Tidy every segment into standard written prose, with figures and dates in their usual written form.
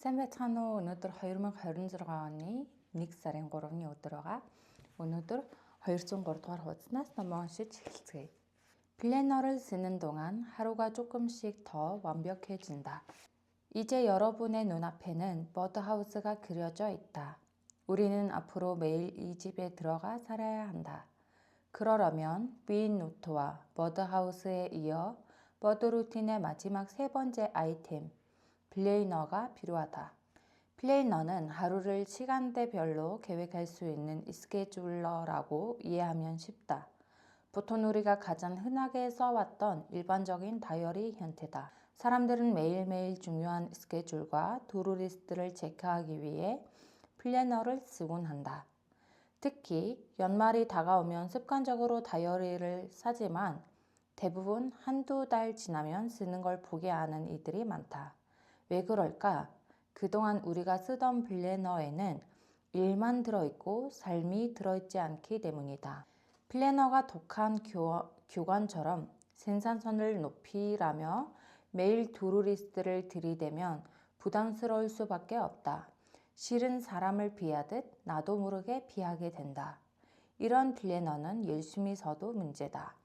Сайн байцгаана уу? Өнөөдөр 2026 оны 1 сарын 3-ны өдөр байгаа. Өнөөдөр 203 дугаар хуудаснаас номоо уншиж эхэлцгээе. 플래너를 쓰는 동안 하루가 조금씩 더 완벽해진다. 이제 여러분의 눈앞에는 버드하우스가 그려져 있다. 우리는 앞으로 매일 이 집에 들어가 살아야 한다. 그러려면 빈 노트와 버드하우스에 이어 버드 루틴의 마지막 세 번째 아이템, 플래너가 필요하다. 플래너는 하루를 시간대별로 계획할 수 있는 스케줄러라고 이해하면 쉽다. 보통 우리가 가장 흔하게 써왔던 일반적인 다이어리 형태다. 사람들은 매일매일 중요한 스케줄과 투두리스트를 체크하기 위해 플래너를 쓰곤 한다. 특히 연말이 다가오면 습관적으로 다이어리를 사지만 대부분 한두 달 지나면 쓰는 걸 포기하는 이들이 많다. 왜 그럴까? 그동안 우리가 쓰던 플래너에는 일만 들어있고 삶이 들어있지 않기 때문이다. 플래너가 독한 교관처럼 생산성을 높이라며 매일 투두리스트를 들이대면 부담스러울 수밖에 없다. 싫은 사람을 피하듯 나도 모르게 피하게 된다. 이런 플래너는 열심히 써도 문제다.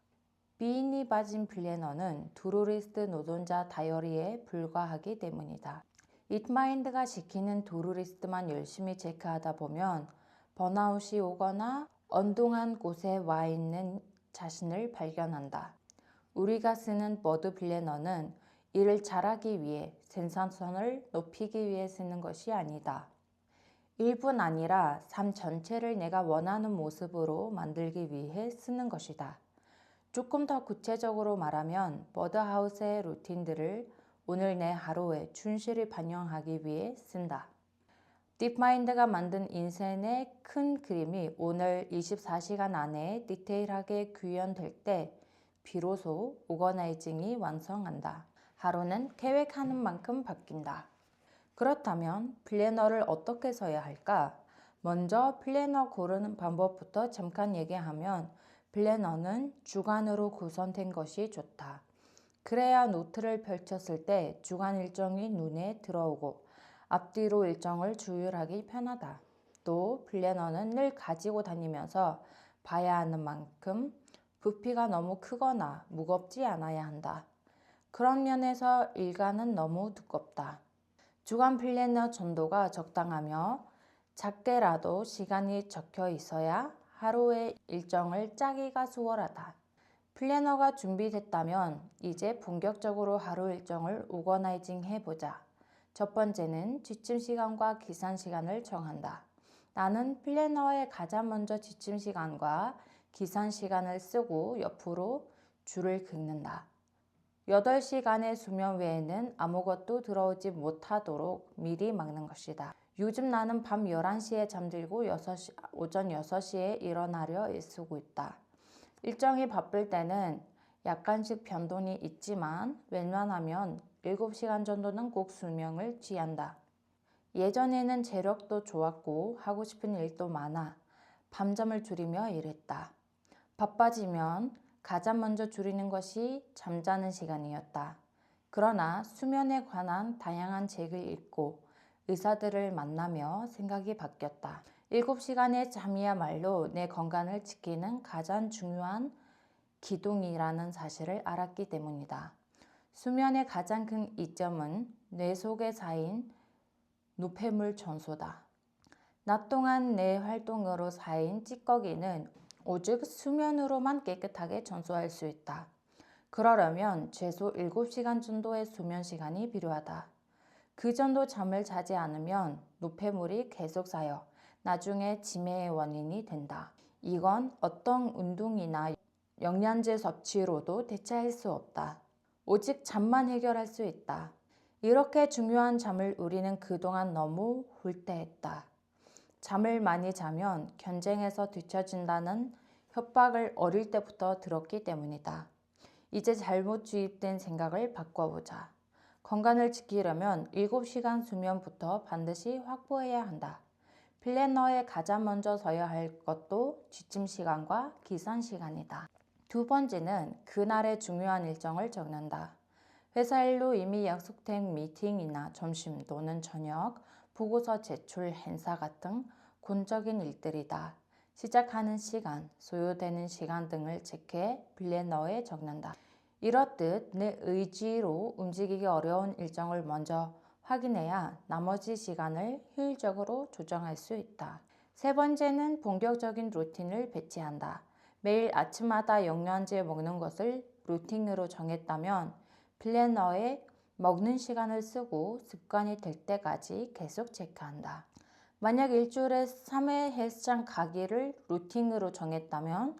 비인이 빠진 플래너는 투두리스트 노동자 다이어리에 불과하기 때문이다. 잇마인드가 시키는 투두리스트만 열심히 체크하다 보면 번아웃이 오거나 엉뚱한 곳에 와 있는 자신을 발견한다. 우리가 쓰는 버드 플래너는 일을 잘하기 위해 생산성을 높이기 위해 쓰는 것이 아니다. 일뿐 아니라 삶 전체를 내가 원하는 모습으로 만들기 위해 쓰는 것이다. 조금 더 구체적으로 말하면 버드하우스의 루틴들을 오늘 내 하루에 충실히 반영하기 위해 쓴다. 딥마인드가 만든 인생의 큰 그림이 오늘 24시간 안에 디테일하게 구현될 때 비로소 오거나이징이 완성한다. 하루는 계획하는 만큼 바뀐다. 그렇다면 플래너를 어떻게 써야 할까? 먼저 플래너 고르는 방법부터 잠깐 얘기하면 플래너는 주간으로 구성된 것이 좋다. 그래야 노트를 펼쳤을 때 주간 일정이 눈에 들어오고 앞뒤로 일정을 조율하기 편하다. 또 플래너는 늘 가지고 다니면서 봐야 하는 만큼 부피가 너무 크거나 무겁지 않아야 한다. 그런 면에서 일과는 너무 두껍다. 주간 플래너 정도가 적당하며 작게라도 시간이 적혀 있어야 하루의 일정을 짜기가 수월하다. 플래너가 준비됐다면 이제 본격적으로 하루 일정을 오거나이징 해보자. 첫 번째는 지침 시간과 기산 시간을 정한다. 나는 플래너에 가장 먼저 지침 시간과 기산 시간을 쓰고 옆으로 줄을 긋는다. 8시간의 수면 외에는 아무것도 들어오지 못하도록 미리 막는 것이다. 요즘 나는 밤 11시에 잠들고 오전 6시에 일어나려 애쓰고 있다. 일정이 바쁠 때는 약간씩 변동이 있지만 웬만하면 7시간 정도는 꼭 수면을 취한다. 예전에는 체력도 좋았고 하고 싶은 일도 많아 밤잠을 줄이며 일했다. 바빠지면 가장 먼저 줄이는 것이 잠자는 시간이었다. 그러나 수면에 관한 다양한 책을 읽고 의사들을 만나며 생각이 바뀌었다. 7시간의 잠이야말로 내 건강을 지키는 가장 중요한 기둥이라는 사실을 알았기 때문이다. 수면의 가장 큰 이점은 뇌 속에 쌓인 노폐물 청소다. 낮 동안 뇌 활동으로 쌓인 찌꺼기는 오직 수면으로만 깨끗하게 청소할 수 있다. 그러려면 최소 7시간 정도의 수면 시간이 필요하다. 그 정도 잠을 자지 않으면 노폐물이 계속 쌓여 나중에 치매의 원인이 된다. 이건 어떤 운동이나 영양제 섭취로도 대체할 수 없다. 오직 잠만 해결할 수 있다. 이렇게 중요한 잠을 우리는 그동안 너무 훌대했다. 잠을 많이 자면 경쟁에서 뒤처진다는 협박을 어릴 때부터 들었기 때문이다. 이제 잘못 주입된 생각을 바꿔보자. 건강을 지키려면 7시간 수면부터 반드시 확보해야 한다. 플래너에 가장 먼저 써야 할 것도 지침 시간과 기산 시간이다. 두 번째는 그날의 중요한 일정을 적는다. 회사 일로 이미 약속된 미팅이나 점심 또는 저녁, 보고서 제출, 행사 같은 군적인 일들이다. 시작하는 시간, 소요되는 시간 등을 체크해 플래너에 적는다. 이렇듯 내 의지로 움직이기 어려운 일정을 먼저 확인해야 나머지 시간을 효율적으로 조정할 수 있다. 세 번째는 본격적인 루틴을 배치한다. 매일 아침마다 영양제 먹는 것을 루틴으로 정했다면 플래너에 먹는 시간을 쓰고 습관이 될 때까지 계속 체크한다. 만약 일주일에 3회 헬스장 가기를 루틴으로 정했다면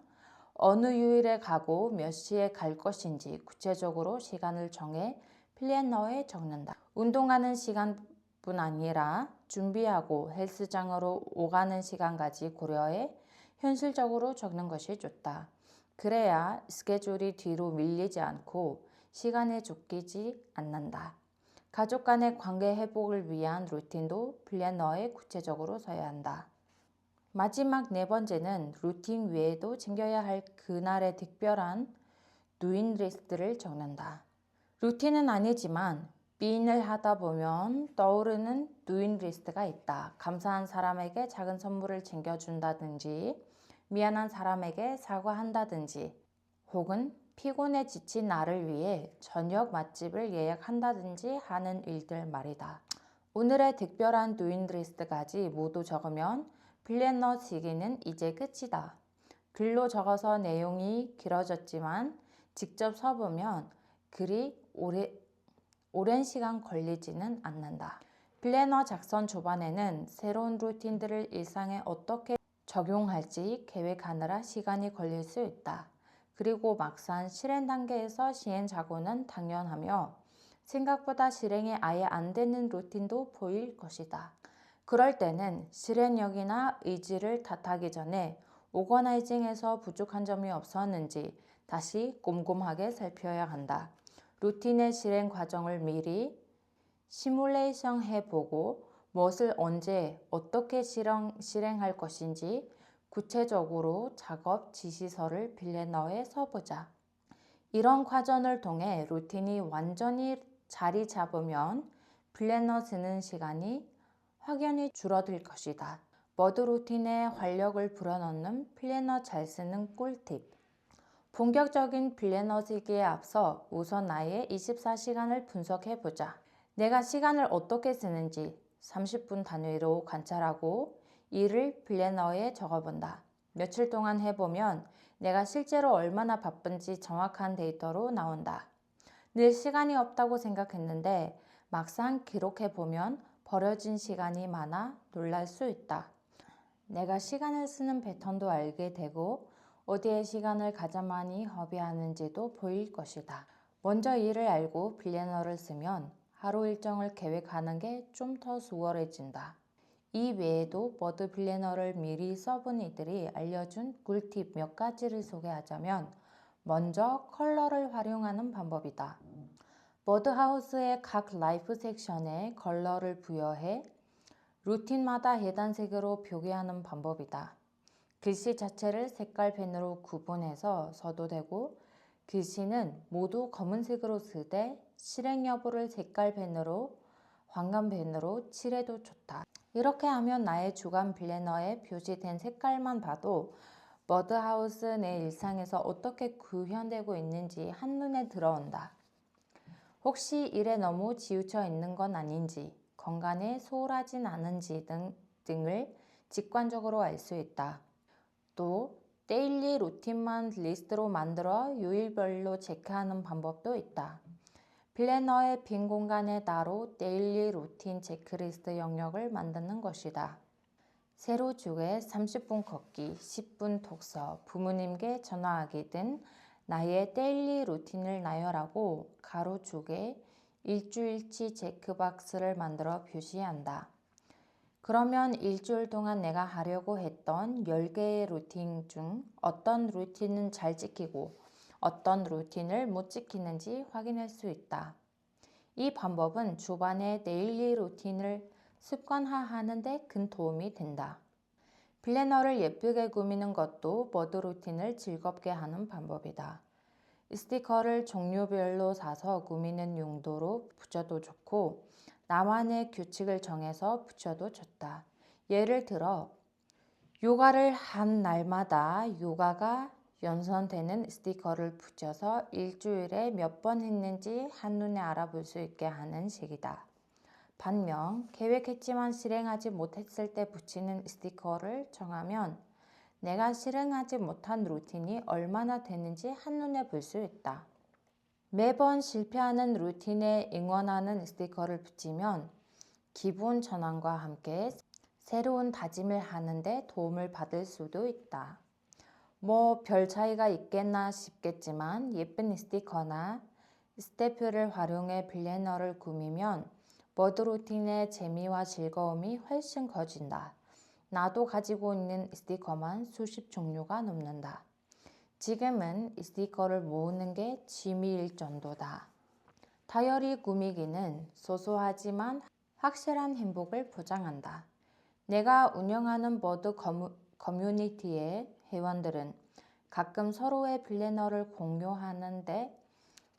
어느 요일에 가고 몇 시에 갈 것인지 구체적으로 시간을 정해 플래너에 적는다. 운동하는 시간뿐 아니라 준비하고 헬스장으로 오가는 시간까지 고려해 현실적으로 적는 것이 좋다. 그래야 스케줄이 뒤로 밀리지 않고 시간에 쫓기지 않는다. 가족 간의 관계 회복을 위한 루틴도 플래너에 구체적으로 써야 한다. 마지막 네 번째는 루틴 외에도 챙겨야 할 그날의 특별한 도잉 리스트를 적는다. 루틴은 아니지만 비인을 하다 보면 떠오르는 도잉 리스트가 있다. 감사한 사람에게 작은 선물을 챙겨준다든지, 미안한 사람에게 사과한다든지, 혹은 피곤해 지친 나를 위해 저녁 맛집을 예약한다든지 하는 일들 말이다. 오늘의 특별한 도잉 리스트까지 모두 적으면 플래너 쓰기는 이제 끝이다. 글로 적어서 내용이 길어졌지만 직접 써보면 글이 오랜 시간 걸리지는 않는다. 플래너 작성 초반에는 새로운 루틴들을 일상에 어떻게 적용할지 계획하느라 시간이 걸릴 수 있다. 그리고 막상 실행 단계에서 시행착오는 당연하며 생각보다 실행이 아예 안 되는 루틴도 보일 것이다. 그럴 때는 실행력이나 의지를 탓하기 전에 오거나이징에서 부족한 점이 없었는지 다시 꼼꼼하게 살펴야 한다. 루틴의 실행 과정을 미리 시뮬레이션 해보고 무엇을 언제 어떻게 실행할 것인지 구체적으로 작업 지시서를 플래너에 써보자. 이런 과정을 통해 루틴이 완전히 자리 잡으면 플래너 쓰는 시간이 확연히 줄어들 것이다. 머드 루틴에 활력을 불어넣는 플래너 잘 쓰는 꿀팁. 본격적인 플래너 쓰기에 앞서 우선 나의 24시간을 분석해보자. 내가 시간을 어떻게 쓰는지 30분 단위로 관찰하고 이를 플래너에 적어본다. 며칠 동안 해보면 내가 실제로 얼마나 바쁜지 정확한 데이터로 나온다. 늘 시간이 없다고 생각했는데 막상 기록해보면 버려진 시간이 많아 놀랄 수 있다. 내가 시간을 쓰는 패턴도 알게 되고 어디에 시간을 가장 많이 허비하는지도 보일 것이다. 먼저 이를 알고 플래너를 쓰면 하루 일정을 계획하는 게 좀 더 수월해진다. 이 외에도 머드 플래너를 미리 써본 이들이 알려준 꿀팁 몇 가지를 소개하자면 먼저 컬러를 활용하는 방법이다. 머드하우스의 각 라이프 섹션에 컬러를 부여해 루틴마다 해당 색으로 표기하는 방법이다. 글씨 자체를 색깔 펜으로 구분해서 써도 되고 글씨는 모두 검은색으로 쓰되 실행 여부를 색깔 펜으로 황금 펜으로 칠해도 좋다. 이렇게 하면 나의 주간 플래너에 표시된 색깔만 봐도 머드하우스 내 일상에서 어떻게 구현되고 있는지 한눈에 들어온다. 혹시 일에 너무 치우쳐 있는 건 아닌지, 건강에 소홀하진 않은지 등을 직관적으로 알 수 있다. 또 데일리 루틴만 리스트로 만들어 요일별로 체크하는 방법도 있다. 플래너의 빈 공간에 따로 데일리 루틴 체크리스트 영역을 만드는 것이다. 세로 주에 30분 걷기, 10분 독서, 부모님께 전화하기 등 나의 데일리 루틴을 나열하고 가로축에 일주일치 체크박스를 만들어 표시한다. 그러면 일주일 동안 내가 하려고 했던 10개의 루틴 중 어떤 루틴은 잘 지키고 어떤 루틴을 못 지키는지 확인할 수 있다. 이 방법은 주반에 데일리 루틴을 습관화하는 데 큰 도움이 된다. 플래너를 예쁘게 꾸미는 것도 머드 루틴을 즐겁게 하는 방법이다. 스티커를 종류별로 사서 꾸미는 용도로 붙여도 좋고 나만의 규칙을 정해서 붙여도 좋다. 예를 들어 요가를 한 날마다 요가가 연상되는 스티커를 붙여서 일주일에 몇 번 했는지 한눈에 알아볼 수 있게 하는 식이다. 반면 계획했지만 실행하지 못했을 때 붙이는 스티커를 정하면 내가 실행하지 못한 루틴이 얼마나 되는지 한눈에 볼 수 있다. 매번 실패하는 루틴에 응원하는 스티커를 붙이면 기분 전환과 함께 새로운 다짐을 하는데 도움을 받을 수도 있다. 뭐 별 차이가 있겠나 싶겠지만 예쁜 스티커나 스태프를 활용해 플래너를 꾸미면 머드 루틴의 재미와 즐거움이 훨씬 커진다. 나도 가지고 있는 스티커만 수십 종류가 넘는다. 지금은 스티커를 모으는 게 취미일 정도다. 다이어리 꾸미기는 소소하지만 확실한 행복을 보장한다. 내가 운영하는 머드 커뮤니티의 회원들은 가끔 서로의 플래너를 공유하는데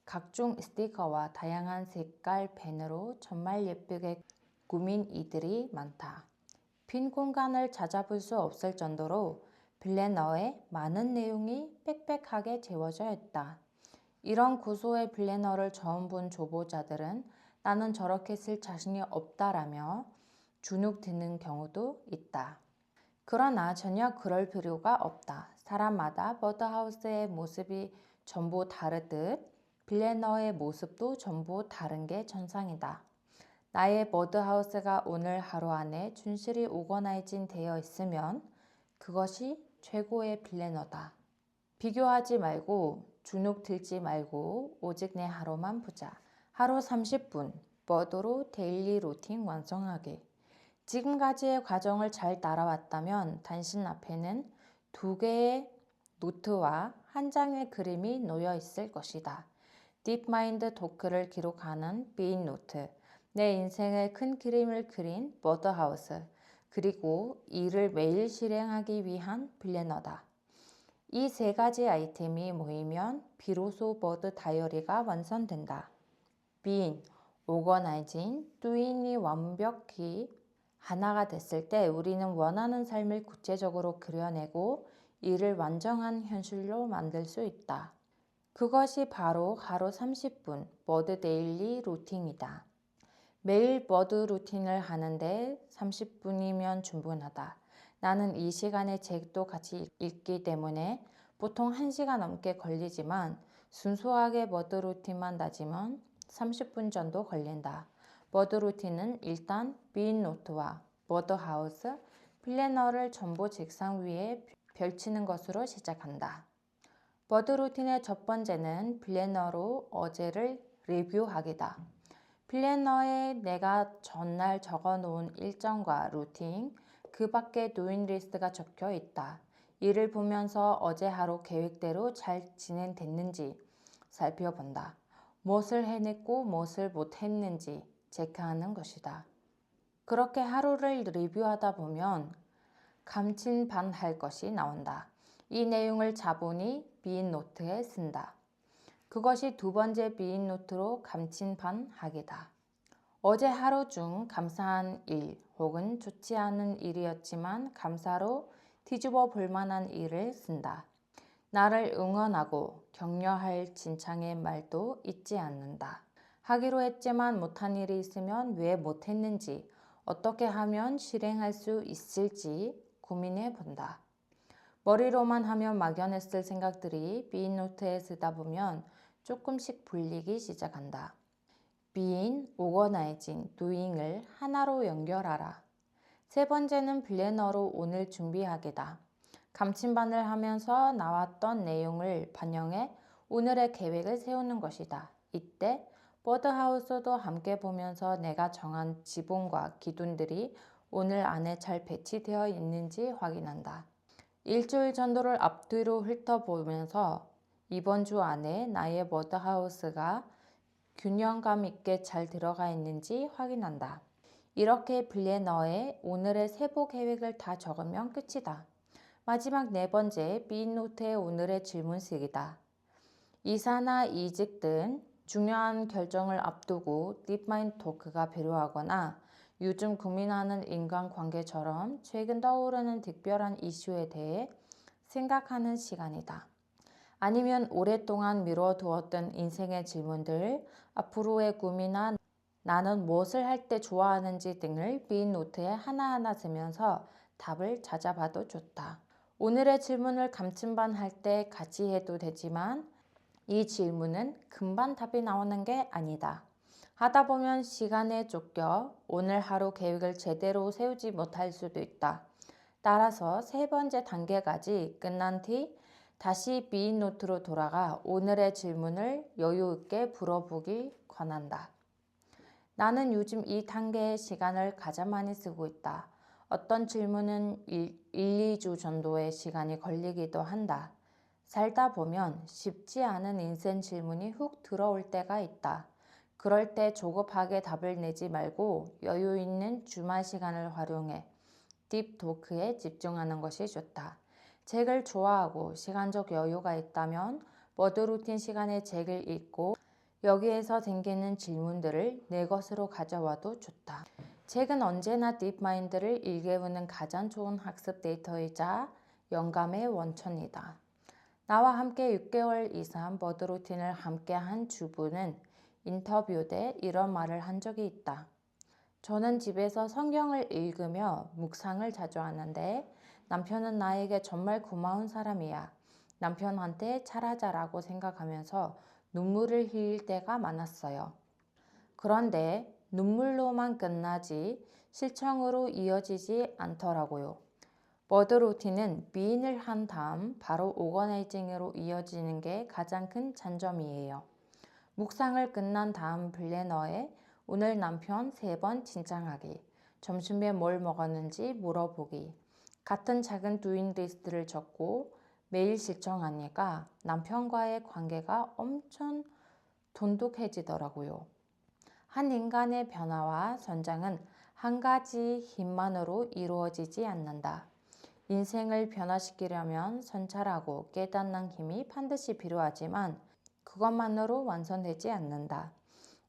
각종 스티커와 다양한 색깔 펜으로 정말 예쁘게 꾸민 이들이 많다. 빈 공간을 찾아볼 수 없을 정도로 플래너에 많은 내용이 빽빽하게 채워져 있다. 이런 구조의 플래너를 처음 본 초보자들은 나는 저렇게 쓸 자신이 없다라며 주눅 드는 경우도 있다. 그러나 전혀 그럴 필요가 없다. 사람마다 버드하우스의 모습이 전부 다르듯 플래너의 모습도 전부 다른 게 정상이다. 나의 버드하우스가 오늘 하루 안에 충실히 오거나이징 되어 있으면 그것이 최고의 플래너다. 비교하지 말고 주눅 들지 말고 오직 내 하루만 보자. 하루 30분 버드로 데일리 루틴 완성하기. 지금까지의 과정을 잘 따라왔다면 당신 앞에는 2개의 노트와 한 장의 그림이 놓여 있을 것이다. 딥마인드 토크를 기록하는 비인 노트, 내 인생의 큰 그림을 그린 버드하우스, 그리고 이를 매일 실행하기 위한 플래너다. 이 3가지 아이템이 모이면 비로소 버드 다이어리가 완성된다. 비인, 오거나이징, 도잉이 완벽히 하나가 됐을 때 우리는 원하는 삶을 구체적으로 그려내고 이를 완전한 현실로 만들 수 있다. 그것이 바로 하루 30분 버드 데일리 루틴이다. 매일 버드 루틴을 하는데 30분이면 충분하다. 나는 이 시간에 책도 같이 읽기 때문에 보통 1시간 넘게 걸리지만 순수하게 버드 루틴만 다지면 30분 정도 걸린다. 버드 루틴은 일단 빈 노트와 버드하우스, 플래너를 전부 책상 위에 펼치는 것으로 시작한다. 버드 루틴의 첫 번째는 플래너로 어제를 리뷰하기다. 플래너에 내가 전날 적어놓은 일정과 루틴, 그 밖에 도잉 리스트가 적혀 있다. 이를 보면서 어제 하루 계획대로 잘 진행됐는지 살펴본다. 무엇을 해냈고 무엇을 못했는지 체크하는 것이다. 그렇게 하루를 리뷰하다 보면 감침반할 것이 나온다. 이 내용을 자본이 비인 노트에 쓴다. 그것이 2번째 비인 노트로 감침반하기다. 어제 하루 중 감사한 일 혹은 좋지 않은 일이었지만 감사로 뒤집어 볼 만한 일을 쓴다. 나를 응원하고 격려할 진창의 말도 잊지 않는다. 하기로 했지만 못한 일이 있으면 왜 못했는지, 어떻게 하면 실행할 수 있을지 고민해 본다. 머리로만 하면 막연했을 생각들이 비인 노트에 쓰다 보면 조금씩 불리기 시작한다. 비인, 오거나이징, 도잉을 하나로 연결하라. 3번째는 플래너로 오늘 준비하기다. 감침반을 하면서 나왔던 내용을 반영해 오늘의 계획을 세우는 것이다. 이때 버드하우스도 함께 보면서 내가 정한 지붕과 기둥들이 오늘 안에 잘 배치되어 있는지 확인한다. 일주일 정도를 앞뒤로 훑어보면서 이번 주 안에 나의 버드하우스가 균형감 있게 잘 들어가 있는지 확인한다. 이렇게 플래너에 오늘의 세부 계획을 다 적으면 끝이다. 마지막 4번째 비인 노트에 오늘의 질문식이다. 이사나 이직 등 중요한 결정을 앞두고 딥마인드 토크가 필요하거나 요즘 고민하는 인간관계처럼 최근 떠오르는 특별한 이슈에 대해 생각하는 시간이다. 아니면 오랫동안 미뤄두었던 인생의 질문들, 앞으로의 꿈이나 나는 무엇을 할 때 좋아하는지 등을 빈 노트에 하나하나 쓰면서 답을 찾아봐도 좋다. 오늘의 질문을 감침반할 때 같이 해도 되지만 이 질문은 금방 답이 나오는 게 아니다. 하다 보면 시간에 쫓겨 오늘 하루 계획을 제대로 세우지 못할 수도 있다. 따라서 세 번째 단계까지 끝난 뒤 다시 빈 노트로 돌아가 오늘의 질문을 여유 있게 물어보기 권한다. 나는 요즘 이 단계의 시간을 가장 많이 쓰고 있다. 어떤 질문은 2주 정도의 시간이 걸리기도 한다. 살다 보면 쉽지 않은 인생 질문이 훅 들어올 때가 있다. 그럴 때 조급하게 답을 내지 말고 여유 있는 주말 시간을 활용해 딥 토크에 집중하는 것이 좋다. 책을 좋아하고 시간적 여유가 있다면 워드 루틴 시간에 책을 읽고 여기에서 생기는 질문들을 내 것으로 가져와도 좋다. 책은 언제나 딥마인드를 일깨우는 가장 좋은 학습 데이터이자 영감의 원천이다. 나와 함께 6개월 이상 워드 루틴을 함께 한 주부는 인터뷰 때 이런 말을 한 적이 있다. 저는 집에서 성경을 읽으며 묵상을 자주 하는데 남편은 나에게 정말 고마운 사람이야. 남편한테 잘하자라고 생각하면서 눈물을 흘릴 때가 많았어요. 그런데 눈물로만 끝나지 실천으로 이어지지 않더라고요. 워드 루틴은 비인을 한 다음 바로 오거나이징으로 이어지는 게 가장 큰 장점이에요. 묵상을 끝난 다음 플래너에 오늘 남편 3번 칭찬하기, 점심에 뭘 먹었는지 물어보기, 같은 작은 두인 리스트를 적고 매일 실천하니까 남편과의 관계가 엄청 돈독해지더라고요. 한 인간의 변화와 성장은 한 가지 힘만으로 이루어지지 않는다. 인생을 변화시키려면 성찰하고 깨닫는 힘이 반드시 필요하지만 그것만으로 완성되지 않는다.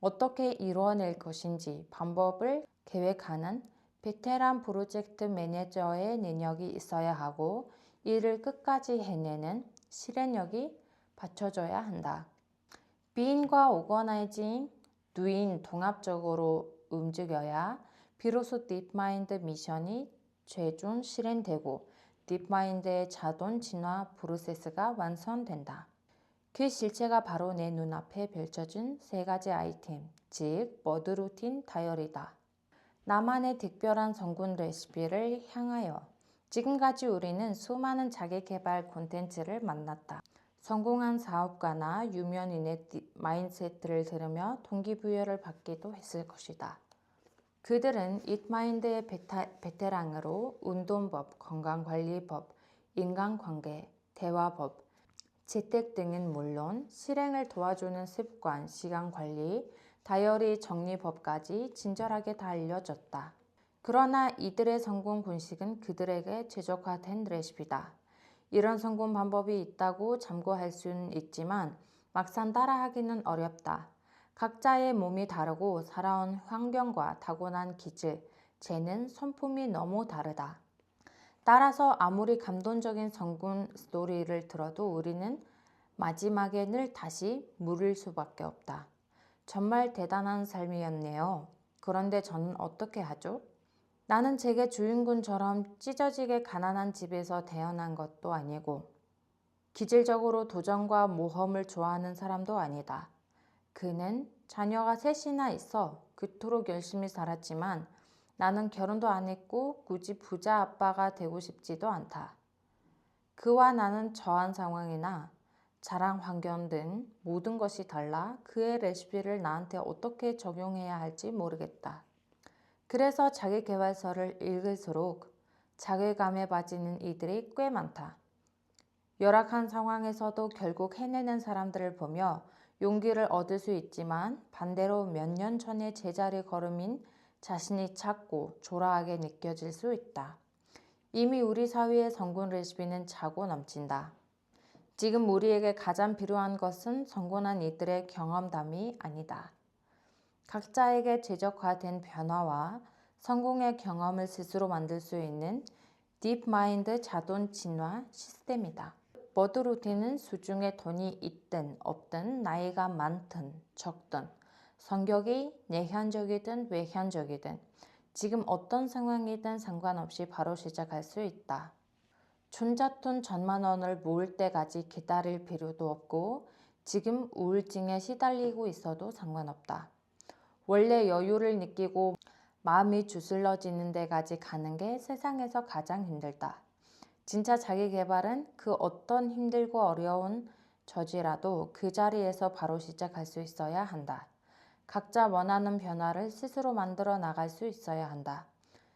어떻게 이루어낼 것인지 방법을 계획하는 베테랑 프로젝트 매니저의 능력이 있어야 하고 이를 끝까지 해내는 실행력이 받쳐줘야 한다. 비인과 오거나이징, 두인 통합적으로 움직여야 비로소 딥마인드 미션이 최종 실행되고 딥마인드의 자동 진화 프로세스가 완성된다. 그 실체가 바로 내 눈앞에 펼쳐진 3가지 아이템, 즉 워드 루틴 다이어리다. 나만의 특별한 성공 레시피를 향하여 지금까지 우리는 수많은 자기개발 콘텐츠를 만났다. 성공한 사업가나 유명인의 마인드세트를 들으며 동기부여를 받기도 했을 것이다. 그들은 잇마인드의 베테랑으로 운동법, 건강관리법, 인간관계, 대화법, 재택 등은 물론 실행을 도와주는 습관, 시간관리, 다이어리 정리법까지 친절하게 다 알려줬다. 그러나 이들의 성공 공식은 그들에게 최적화된 레시피다. 이런 성공 방법이 있다고 참고할 수는 있지만 막상 따라하기는 어렵다. 각자의 몸이 다르고 살아온 환경과 타고난 기질, 재능, 성품이 너무 다르다. 따라서 아무리 감동적인 성공 스토리를 들어도 우리는 마지막에 늘 다시 물을 수밖에 없다. 정말 대단한 삶이었네요. 그런데 저는 어떻게 하죠? 나는 제게 주인공처럼 찢어지게 가난한 집에서 태어난 것도 아니고 기질적으로 도전과 모험을 좋아하는 사람도 아니다. 그는 자녀가 3이나 있어 그토록 열심히 살았지만 나는 결혼도 안 했고 굳이 부자 아빠가 되고 싶지도 않다. 그와 나는 처한 상황이나 자란 환경 등 모든 것이 달라 그의 레시피를 나한테 어떻게 적용해야 할지 모르겠다. 그래서 자기계발서를 읽을수록 자괴감에 빠지는 이들이 꽤 많다. 열악한 상황에서도 결국 해내는 사람들을 보며 용기를 얻을 수 있지만 반대로 몇 년 전의 제자리 걸음인 자신이 작고 초라하게 느껴질 수 있다. 이미 우리 사회의 성공 레시피는 차고 넘친다. 지금 우리에게 가장 필요한 것은 성공한 이들의 경험담이 아니다. 각자에게 최적화된 변화와 성공의 경험을 스스로 만들 수 있는 딥마인드 자동 진화 시스템이다. 버드 루틴은 수중에 돈이 있든 없든 나이가 많든 적든 성격이 내향적이든 외향적이든 지금 어떤 상황이든 상관없이 바로 시작할 수 있다. 전잣돈 1,000만 원을 모을 때까지 기다릴 필요도 없고 지금 우울증에 시달리고 있어도 상관없다. 원래 여유를 느끼고 마음이 주슬러지는 데까지 가는 게 세상에서 가장 힘들다. 진짜 자기 개발은 그 어떤 힘들고 어려운 저지라도 그 자리에서 바로 시작할 수 있어야 한다. 각자 원하는 변화를 스스로 만들어 나갈 수 있어야 한다.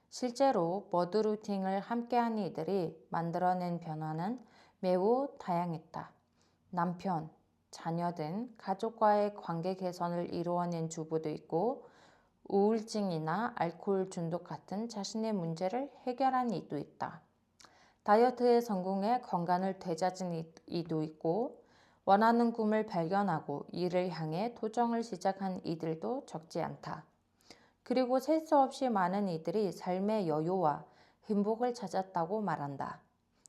실제로 버드 루틴을 함께한 이들이 만들어낸 변화는 매우 다양했다. 남편, 자녀 등 가족과의 관계 개선을 이루어낸 주부도 있고 우울증이나 알코올 중독 같은 자신의 문제를 해결한 이도 있다. 다이어트의 성공에 건강을 되찾은 이도 있고 원하는 꿈을 발견하고 이를 향해 도전을 시작한 이들도 적지 않다. 그리고 셀 수 없이 많은 이들이 삶의 여유와 행복을 찾았다고 말한다.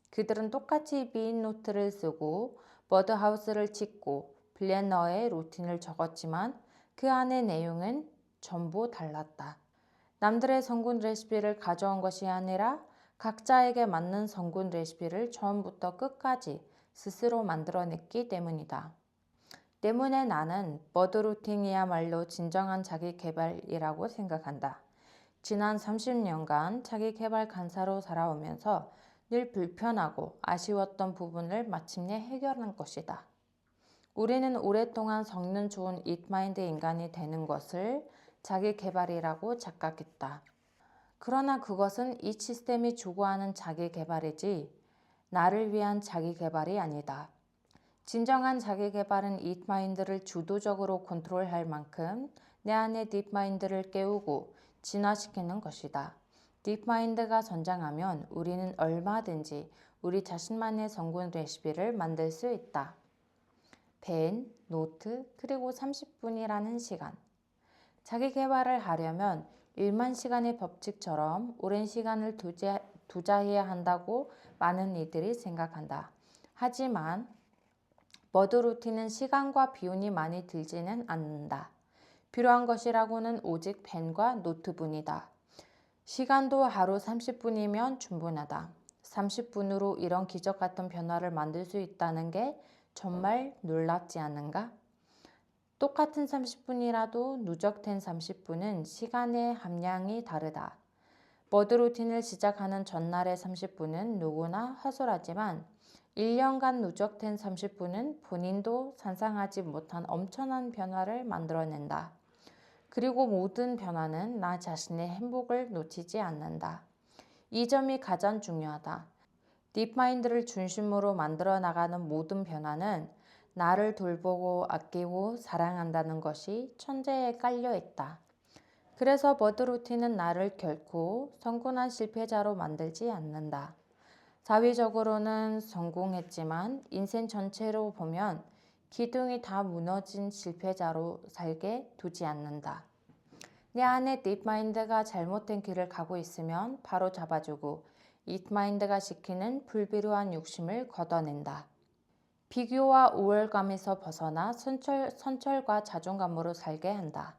그들은 똑같이 빈 노트를 쓰고 버드하우스를 짓고 플래너에 루틴을 적었지만 그 안의 내용은 전부 달랐다. 남들의 성공 레시피를 가져온 것이 아니라 각자에게 맞는 성공 레시피를 처음부터 끝까지 스스로 만들어냈기 때문이다. 때문에 나는 버드 루틴이야말로 진정한 자기 개발이라고 생각한다. 지난 30년간 자기 개발 강사로 살아오면서 늘 불편하고 아쉬웠던 부분을 마침내 해결한 것이다. 우리는 오랫동안 성능 좋은 잇마인드 인간이 되는 것을 자기 개발이라고 착각했다. 그러나 그것은 이 시스템이 추구하는 자기 개발이지 나를 위한 자기 개발이 아니다. 진정한 자기 개발은 잇마인드를 주도적으로 컨트롤할 만큼 내 안의 딥마인드를 깨우고 진화시키는 것이다. 딥마인드가 성장하면 우리는 얼마든지 우리 자신만의 성공 레시피를 만들 수 있다. 펜, 노트, 그리고 30분이라는 시간. 자기 개발을 하려면 1만 시간의 법칙처럼 오랜 시간을 투자해야 한다고 많은 이들이 생각한다. 하지만 버드 루틴은 시간과 비용이 많이 들지는 않는다. 필요한 것이라고는 오직 펜과 노트뿐이다. 시간도 하루 30분이면 충분하다. 30분으로 이런 기적 같은 변화를 만들 수 있다는 게 정말 놀랍지 않은가? 똑같은 30분이라도 누적된 30분은 시간의 함량이 다르다. 버드 루틴을 시작하는 전날의 30분은 누구나 허술하지만 1년간 누적된 30분은 본인도 상상하지 못한 엄청난 변화를 만들어낸다. 그리고 모든 변화는 나 자신의 행복을 놓치지 않는다. 이 점이 가장 중요하다. 딥마인드를 중심으로 만들어 나가는 모든 변화는 나를 돌보고 아끼고 사랑한다는 것이 천재에 깔려 있다. 그래서 버드 루틴은 나를 결코 성공한 실패자로 만들지 않는다. 사회적으로는 성공했지만 인생 전체로 보면 기둥이 다 무너진 실패자로 살게 두지 않는다. 내 안에 딥마인드가 잘못된 길을 가고 있으면 바로 잡아주고 딥마인드가 시키는 불필요한 욕심을 걷어낸다. 비교와 우월감에서 벗어나 선철과 자존감으로 살게 한다.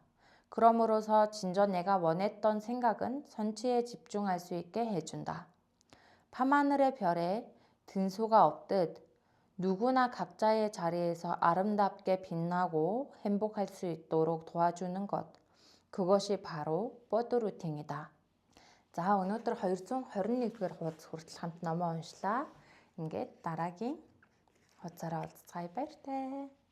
그럼으로써 진정 내가 원했던 생각은 성취에 집중할 수 있게 해준다. 밤하늘의 별에 등소가 없듯 누구나 각자의 자리에서 아름답게 빛나고 행복할 수 있도록 도와주는 것. 그것이 바로 버드 루틴이다. За өнөөдөр 221-р хуудас хүртэл хамт номоо уншлаа. Ингээд дараагийн хуудасаараа уулзцаая баяртай.